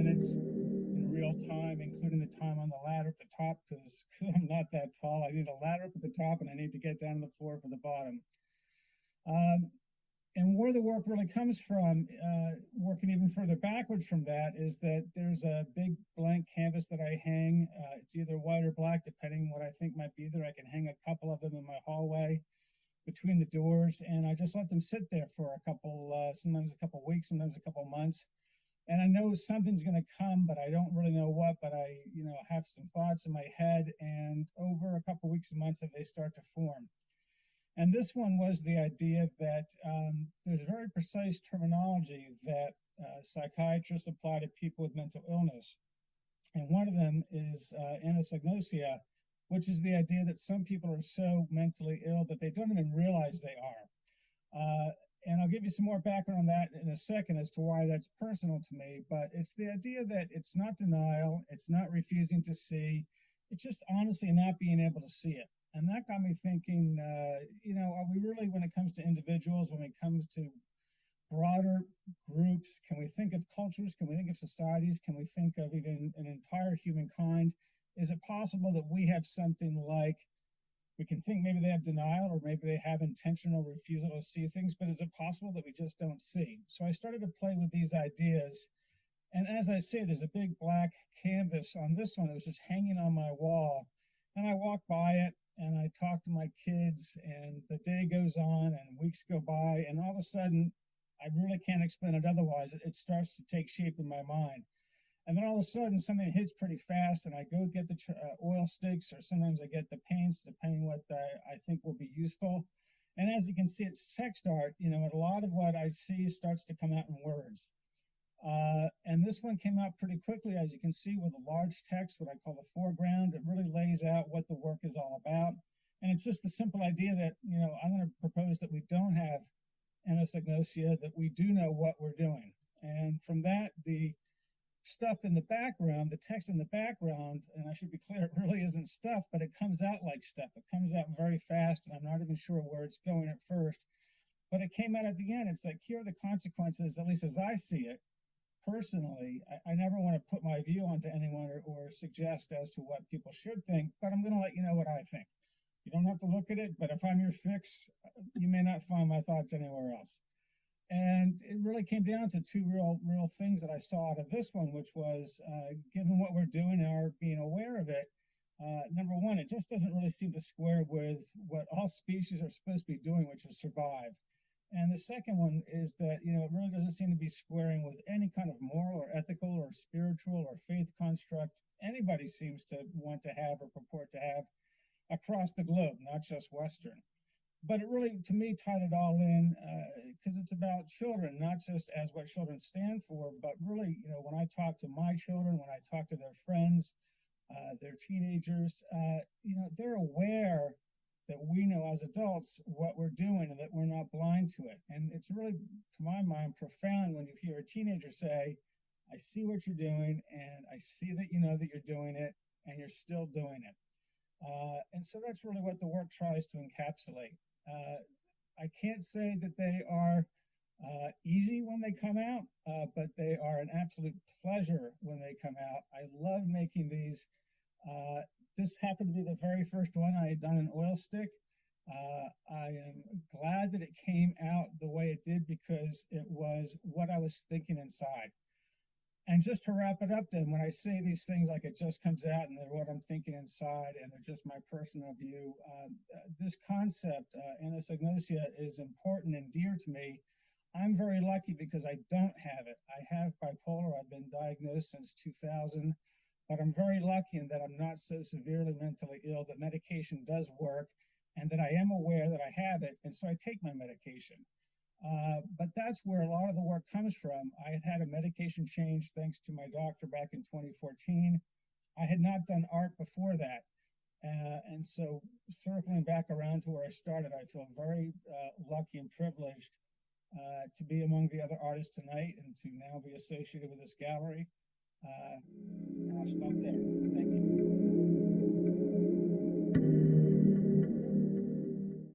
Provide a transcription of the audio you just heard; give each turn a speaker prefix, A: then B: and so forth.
A: minutes in real time, including the time on the ladder at the top, because I'm not that tall. I need a ladder up at the top, and I need to get down to the floor for the bottom. And where the work really comes from, working even further backwards from that, is that there's a big blank canvas that I hang. It's either white or black, depending what I think might be there. I can hang a couple of them in my hallway between the doors, and I just let them sit there for a couple, sometimes a couple of weeks, sometimes a couple of months. And I know something's going to come, but I don't really know what. But I, have some thoughts in my head, and over a couple of weeks and months, they start to form. And this one was the idea that there's very precise terminology that psychiatrists apply to people with mental illness. And one of them is Anasognosia, which is the idea that some people are so mentally ill that they don't even realize they are. And I'll give you some more background on that in a second as to why that's personal to me. But it's the idea that it's not denial, it's not refusing to see, it's just honestly not being able to see it. And that got me thinking, are we really, when it comes to individuals, when it comes to broader groups, can we think of cultures? Can we think of societies? Can we think of even an entire humankind? Is it possible that we have something like, we can think maybe they have denial or maybe they have intentional refusal to see things, but is it possible that we just don't see? So I started to play with these ideas. And as I say, there's a big black canvas on this one that was just hanging on my wall. And I walk by it, and I talk to my kids, and the day goes on and weeks go by, and all of a sudden, I really can't explain it otherwise. It starts to take shape in my mind. And then all of a sudden, something hits pretty fast, and I go get the oil sticks, or sometimes I get the paints, depending what I think will be useful. And as you can see, it's text art. A lot of what I see starts to come out in words. And this one came out pretty quickly, as you can see, with a large text, what I call the foreground. It really lays out what the work is all about. And it's just the simple idea that, I'm going to propose that we don't have anasognosia, that we do know what we're doing. And from that, the stuff in the background, the text in the background, and I should be clear, it really isn't stuff, but it comes out like stuff. It comes out very fast, and I'm not even sure where it's going at first. But it came out at the end. It's like, here are the consequences, at least as I see it. Personally, I never want to put my view onto anyone or suggest as to what people should think, but I'm going to let you know what I think. You don't have to look at it, but if I'm your fix, you may not find my thoughts anywhere else. And it really came down to two real things that I saw out of this one, which was, given what we're doing and our being aware of it, number one, it just doesn't really seem to square with what all species are supposed to be doing, which is survive. And the second one is that, it really doesn't seem to be squaring with any kind of moral or ethical or spiritual or faith construct anybody seems to want to have or purport to have across the globe, not just Western. But it really, to me, tied it all in because it's about children, not just as what children stand for, but really, when I talk to my children, when I talk to their friends, their teenagers, they're aware that we know as adults what we're doing and that we're not blind to it. And it's really, to my mind, profound when you hear a teenager say, I see what you're doing, and I see that you know that you're doing it, and you're still doing it. And so that's really what the work tries to encapsulate. I can't say that they are easy when they come out, but they are an absolute pleasure when they come out. I love making these. This happened to be the very first one I had done in oil stick. I am glad that it came out the way it did because it was what I was thinking inside. And just to wrap it up then, when I say these things like it just comes out and they're what I'm thinking inside and they're just my personal view, this concept, anasognosia, is important and dear to me. I'm very lucky because I don't have it. I have bipolar. I've been diagnosed since 2000. But I'm very lucky in that I'm not so severely mentally ill, that medication does work, and that I am aware that I have it, and so I take my medication. But that's where a lot of the work comes from. I had a medication change thanks to my doctor back in 2014. I had not done art before that. And so circling back around to where I started, I feel very lucky and privileged to be among the other artists tonight and to now be associated with this gallery. And I'll stop there. Thank you.